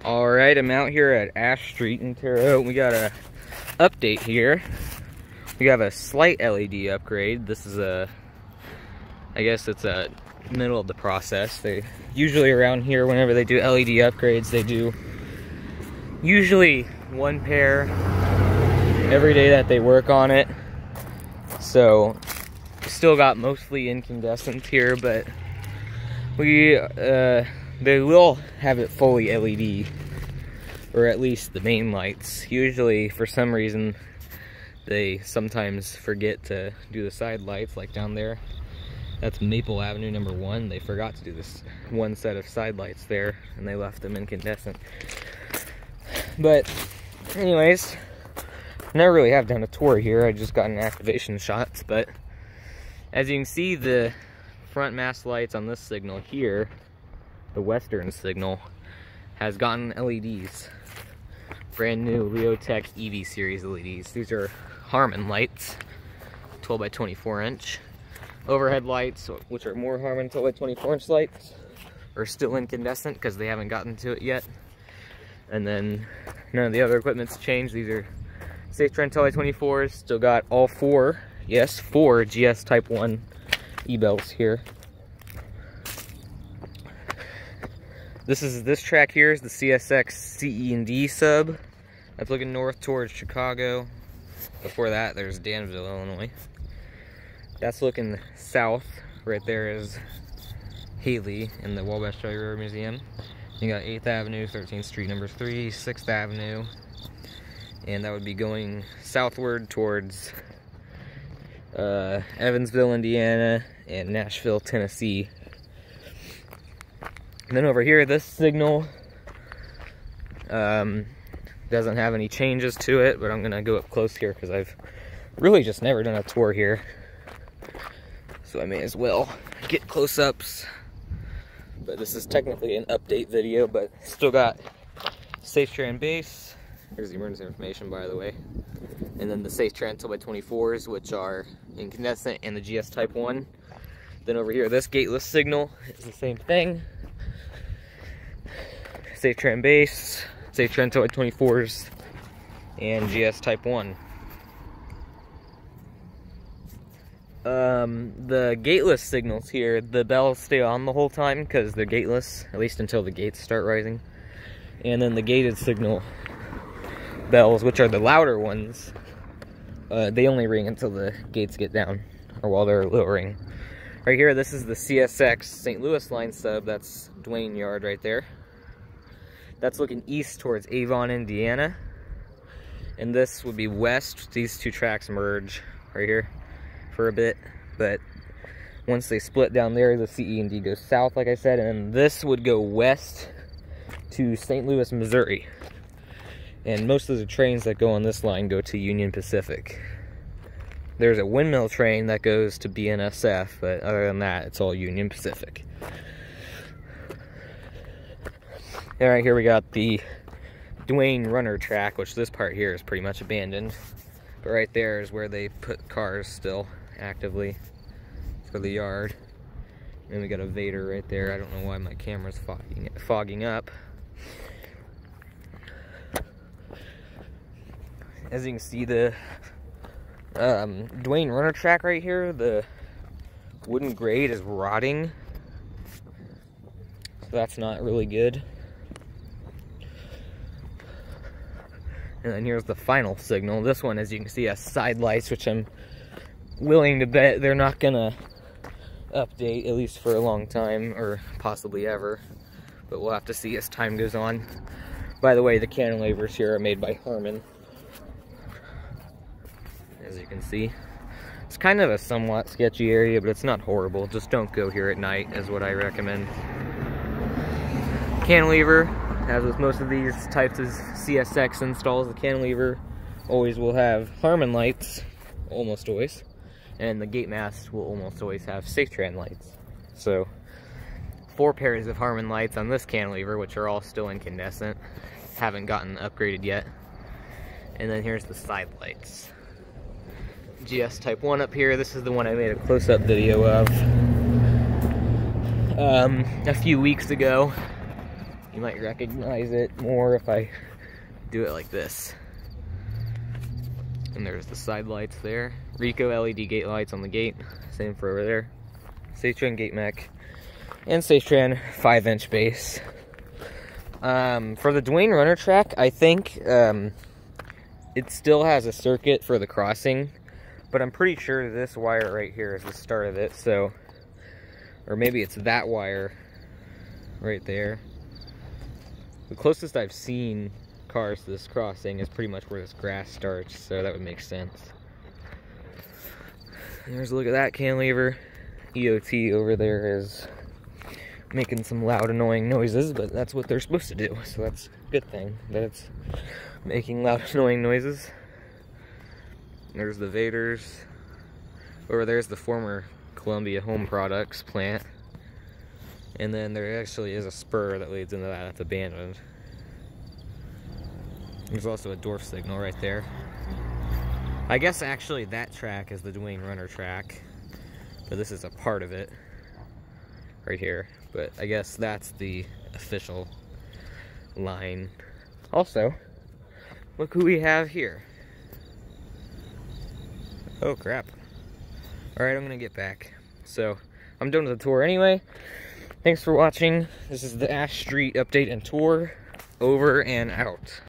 Alright, I'm out here at Ash Street in Terre. We got a update here. We have a slight LED upgrade. This is I guess it's a middle of the process. They usually around here, whenever they do LED upgrades, they do usually one pair every day that they work on it. So still got mostly incandescent here, but they will have it fully LED, or at least the main lights. Usually, for some reason, they sometimes forget to do the side lights, like down there. That's Maple Avenue number 1. They forgot to do this one set of side lights there, and they left them incandescent. But anyways, never really have done a tour here. I just got an activation shots, but as you can see, the front mast lights on this signal here, the western signal, has gotten LEDs. Brand new Leotech EV series LEDs. These are Harman lights, 12 by 24 inch. Overhead lights, which are more Harman 12 by 24 inch lights, are still incandescent because they haven't gotten to it yet. And then none of the other equipment's changed. These are Safe Trend 12 by 24s. Still got all four, yes, 4 GS Type 1 e-belts here. This track here is the CSX CE&D sub. That's looking north towards Chicago. Before that, there's Danville, Illinois. That's looking south. Right there is Haley in the Wabash Railroad Museum. You got 8th Avenue, 13th Street, number 3, 6th Avenue. And that would be going southward towards Evansville, Indiana, and Nashville, Tennessee. And then over here, this signal doesn't have any changes to it, but I'm gonna go up close here because I've really just never done a tour here. So I may as well get close-ups. But this is technically an update video, but still got Safe Trend base. Here's the emergency information, by the way. And then the Safe Trend 12 by 24s, which are incandescent, and the GS Type 1. Then over here, this gateless signal is the same thing. Safe Trend base, Safe Trend 12 by 24s, and GS Type 1. The gateless signals here, the bells stay on the whole time because they're gateless, at least until the gates start rising. And then the gated signal bells, which are the louder ones, they only ring until the gates get down, or while they're lowering. Right here, this is the CSX St. Louis line sub. That's Duane Yard right there. That's looking east towards Avon, Indiana. And this would be west. These two tracks merge right here for a bit, but once they split down there, the CE&D goes south, like I said, and this would go west to St. Louis, Missouri. And most of the trains that go on this line go to Union Pacific. There's a windmill train that goes to BNSF, but other than that, it's all Union Pacific. And right here we got the Duane Runner track, which this part here is pretty much abandoned. But right there is where they put cars still actively for the yard. And we got a Vader right there. I don't know why my camera's fogging up. As you can see, the Duane Runner track right here, the wooden grade is rotting. So that's not really good. And then here's the final signal. This one, as you can see, has side lights, which I'm willing to bet they're not gonna update, at least for a long time, or possibly ever. But we'll have to see as time goes on. By the way, the cantilevers here are made by Harman. As you can see, it's kind of a somewhat sketchy area, but it's not horrible. Just don't go here at night, is what I recommend. Cantilever, as with most of these types of CSX installs, the cantilever always will have Harman lights, almost always, and the gate mast will almost always have Safe Trend lights. So 4 pairs of Harman lights on this cantilever, which are all still incandescent, haven't gotten upgraded yet. And then here's the side lights. GS Type 1 up here. This is the one I made a close-up video of a few weeks ago. You might recognize it more if I do it like this. And there's the side lights there. Rico LED gate lights on the gate. Same for over there. Safetran gate mech. And Safetran 5-inch base. For the Dwayne Runner track, I think it still has a circuit for the crossing. But I'm pretty sure this wire right here is the start of it. So, or maybe it's that wire right there. The closest I've seen cars to this crossing is pretty much where this grass starts, so that would make sense. And there's a look at that cantilever. EOT over there is making some loud annoying noises, but that's what they're supposed to do, so that's a good thing that it's making loud annoying noises. There's the Vaders. Over there's the former Columbia Home Products plant. And then there actually is a spur that leads into that that's abandoned. There's also a dwarf signal right there. I guess actually that track is the Dwayne Runner track, but this is a part of it right here. But I guess that's the official line. Also, look who we have here. Oh crap. Alright, I'm gonna get back. So, I'm done with the tour anyway. Thanks for watching. This is the Ash Street update and tour. Over and out.